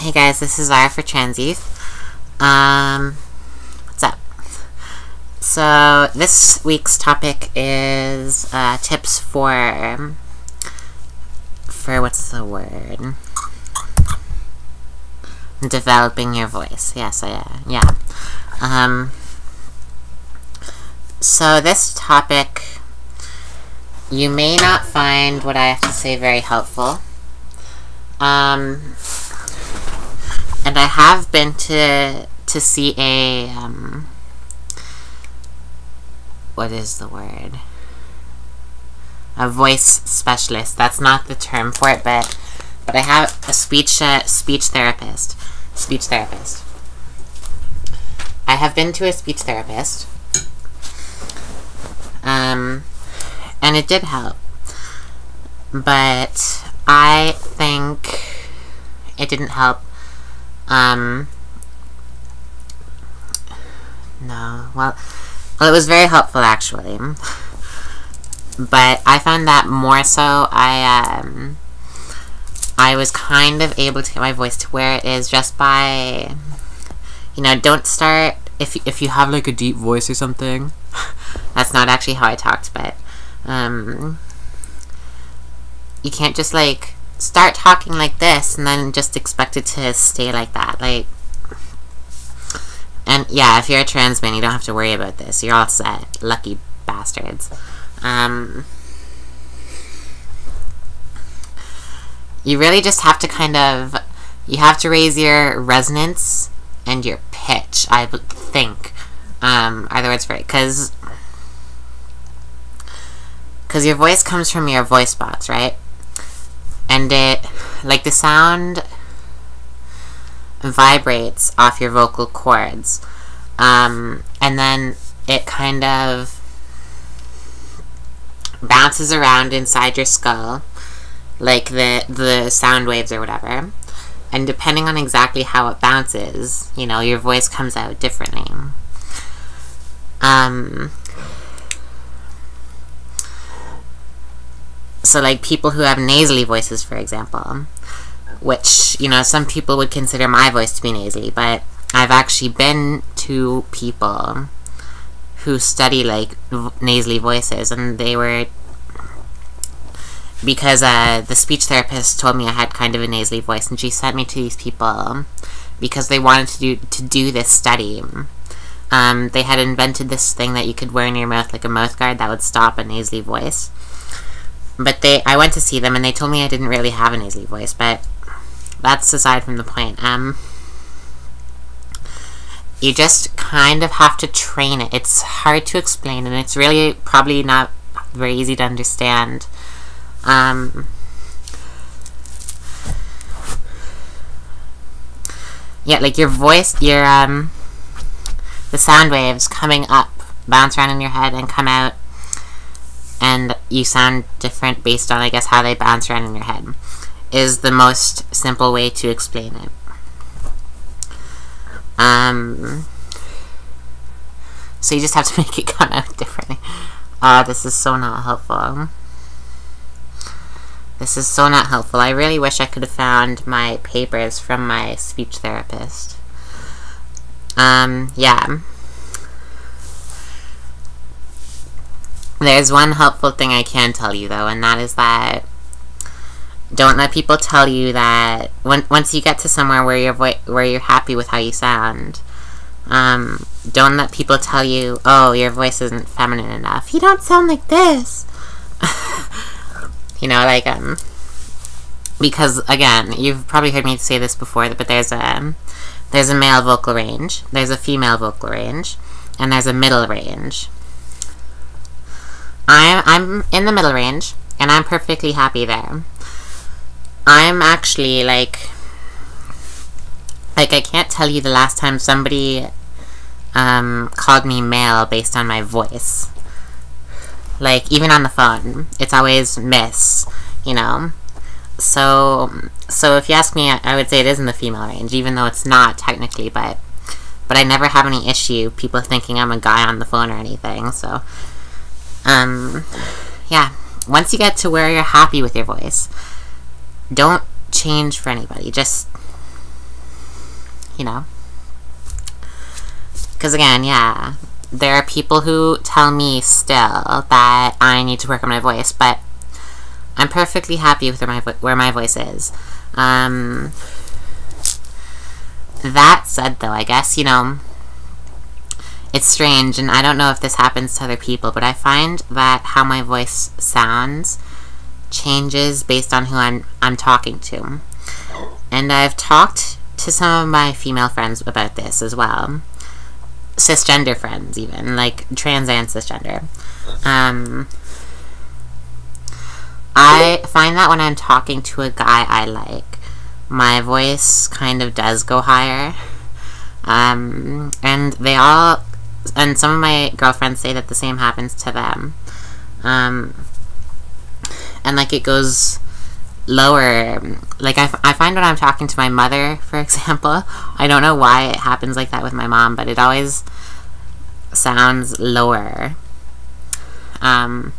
Hey guys, this is Zara for Trans Youth. What's up? So this week's topic is tips for what's the word? Developing your voice. Yes, yeah. So this topic, you may not find what I have to say very helpful. And I have been to see a, what is the word? A voice specialist. That's not the term for it, but I have a speech therapist. I have been to a speech therapist, and it did help, but I think it didn't help. No, well, it was very helpful actually, but I found that more so I was kind of able to get my voice to where it is just by, don't start, if you have like a deep voice or something, that's not actually how I talked, but, you can't just like start talking like this and then just expect it to stay like that, like. And yeah, if you're a trans man, you don't have to worry about this. You're all set. Lucky bastards. You really just have to you have to raise your resonance and your pitch, I think. Are the words for it? Because your voice comes from your voice box, right? And like the sound vibrates off your vocal cords, and then it kind of bounces around inside your skull, like the sound waves or whatever, and depending on exactly how it bounces, your voice comes out differently. So like people who have nasally voices, for example, which, some people would consider my voice to be nasally, but I've actually been to people who study, like, nasally voices, and they were, because the speech therapist told me I had kind of a nasally voice, and she sent me to these people because they wanted to do this study. They had invented this thing that you could wear in your mouth, like a mouth guard, that would stop a nasally voice. But I went to see them, and they told me I didn't really have a nasally voice, but that's aside from the point. You just kind of have to train it. It's hard to explain, and it's really probably not very easy to understand. Yeah, like your voice, the sound waves coming up, bounce around in your head and come out, and you sound different based on, I guess, how they bounce around in your head, is the most simple way to explain it. So you just have to make it come out differently. This is so not helpful. This is so not helpful. I really wish I could have found my papers from my speech therapist. Yeah. There's one helpful thing I can tell you, though, and that is that don't let people tell you that once you get to somewhere where you're happy with how you sound, don't let people tell you, oh, your voice isn't feminine enough. You don't sound like this. Because again, you've probably heard me say this before, but there's a male vocal range, there's a female vocal range, and there's a middle range. I'm in the middle range, and I'm perfectly happy there. I'm actually, like I can't tell you the last time somebody, called me male based on my voice. Like, even on the phone, it's always miss, So if you ask me, I would say it is in the female range, even though it's not technically, but I never have any issue people thinking I'm a guy on the phone or anything, so, yeah. Once you get to where you're happy with your voice, don't change for anybody. Just you know? Because again, yeah, there are people who tell me still that I need to work on my voice, but I'm perfectly happy with where my voice is. That said, though, I guess, you know, it's strange, and I don't know if this happens to other people, but I find that how my voice sounds changes based on who I'm talking to. And I've talked to some of my female friends about this as well. Cisgender friends, even, like trans and cisgender. I find that when I'm talking to a guy I like, my voice kind of does go higher. And some of my girlfriends say that the same happens to them. And like it goes lower. Like I find when I'm talking to my mother, for example, I don't know why it happens like that with my mom, but it always sounds lower. And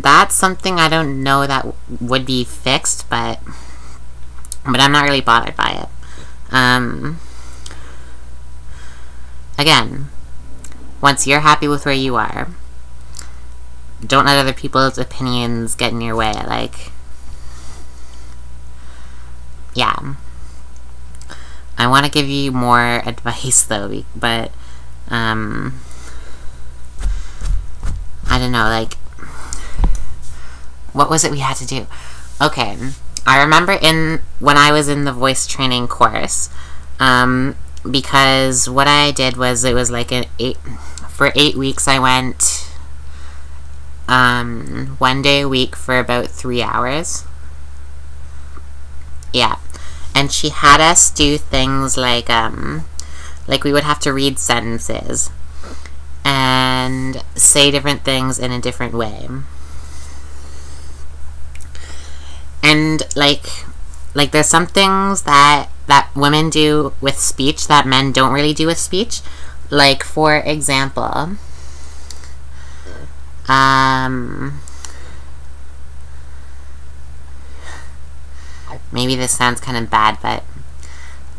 that's something I don't know that would be fixed, but I'm not really bothered by it. Again, once you're happy with where you are, don't let other people's opinions get in your way. Like, yeah. I want to give you more advice, though, but, I don't know, like, what was it we had to do? Okay, I remember when I was in the voice training course, because what I did was, it was like for 8 weeks I went, 1 day a week for about 3 hours. Yeah. And she had us do things like we would have to read sentences and say different things in a different way. And like there's some things that women do with speech that men don't really do with speech. Like, for example, maybe this sounds kind of bad,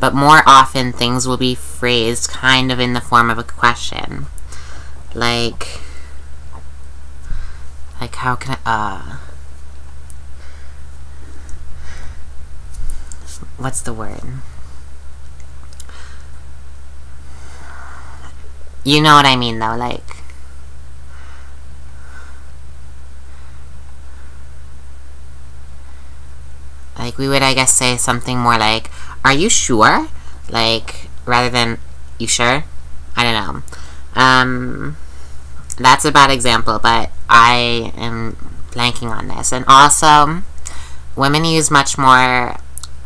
but more often things will be phrased kind of in the form of a question. Like how can I, what's the word? You know what I mean, though, like, we would, I guess, say something more like, are you sure? Like, rather than, you sure? I don't know. That's a bad example, but I am blanking on this. And also, women use much more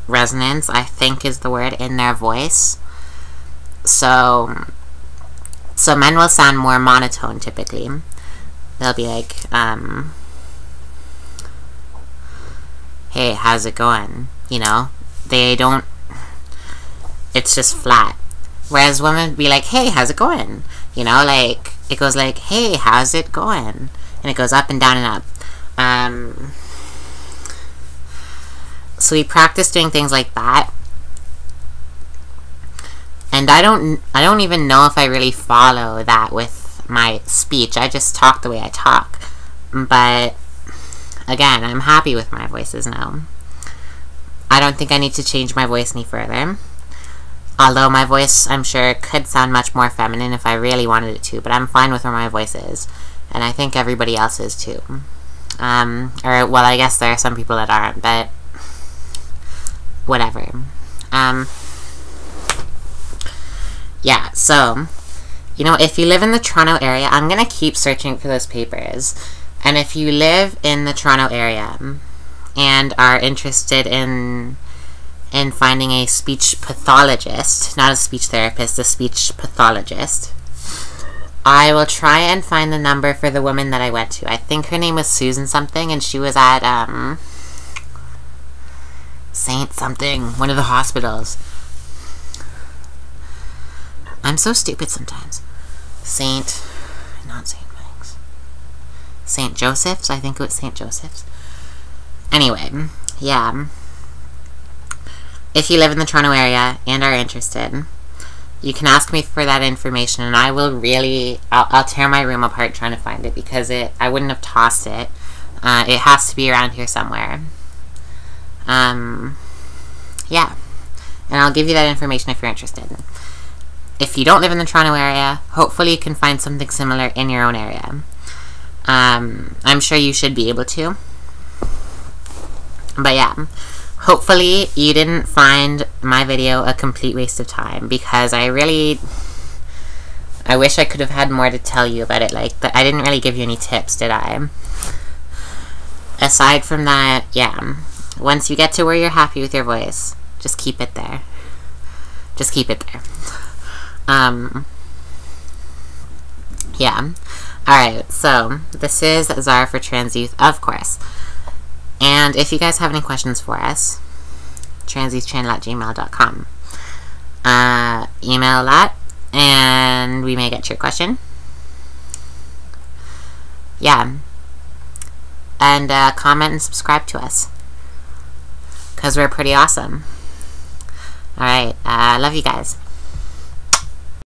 resonance, I think is the word, in their voice. So men will sound more monotone, typically. They'll be like, hey, how's it going? You know? They don't... It's just flat. Whereas women would be like, hey, how's it going? You know, like, it goes like, hey, how's it going? And it goes up and down and up. So we practice doing things like that. And I don't even know if I really follow that with my speech. I just talk the way I talk. But again, I'm happy with my voices now. I don't think I need to change my voice any further. Although my voice, I'm sure, could sound much more feminine if I really wanted it to, but I'm fine with where my voice is. And I think everybody else is too. Well, I guess there are some people that aren't, but whatever. Yeah, so, you know, if you live in the Toronto area, I'm gonna keep searching for those papers. And if you live in the Toronto area and are interested in finding a speech pathologist, not a speech therapist, a speech pathologist, I will try and find the number for the woman that I went to. I think her name was Susan something, and she was at, Saint something, one of the hospitals. I'm so stupid sometimes. Not St. Mike's. St. Joseph's? I think it was St. Joseph's. Anyway, yeah. if you live in the Toronto area and are interested, you can ask me for that information, and I will really, I'll tear my room apart trying to find it, because I wouldn't have tossed it. It has to be around here somewhere. Yeah. And I'll give you that information if you're interested. If you don't live in the Toronto area, hopefully you can find something similar in your own area. I'm sure you should be able to. But yeah, hopefully you didn't find my video a complete waste of time, because I wish I could have had more to tell you about it. Like, I didn't really give you any tips, did I? Aside from that, yeah, once you get to where you're happy with your voice, just keep it there. Just keep it there. Yeah. Alright, so this is Zara for Trans Youth, of course. And if you guys have any questions for us, transyouthchannel@gmail.com. Email that, and we may get your question. Yeah. And comment and subscribe to us, because we're pretty awesome. Alright, love you guys.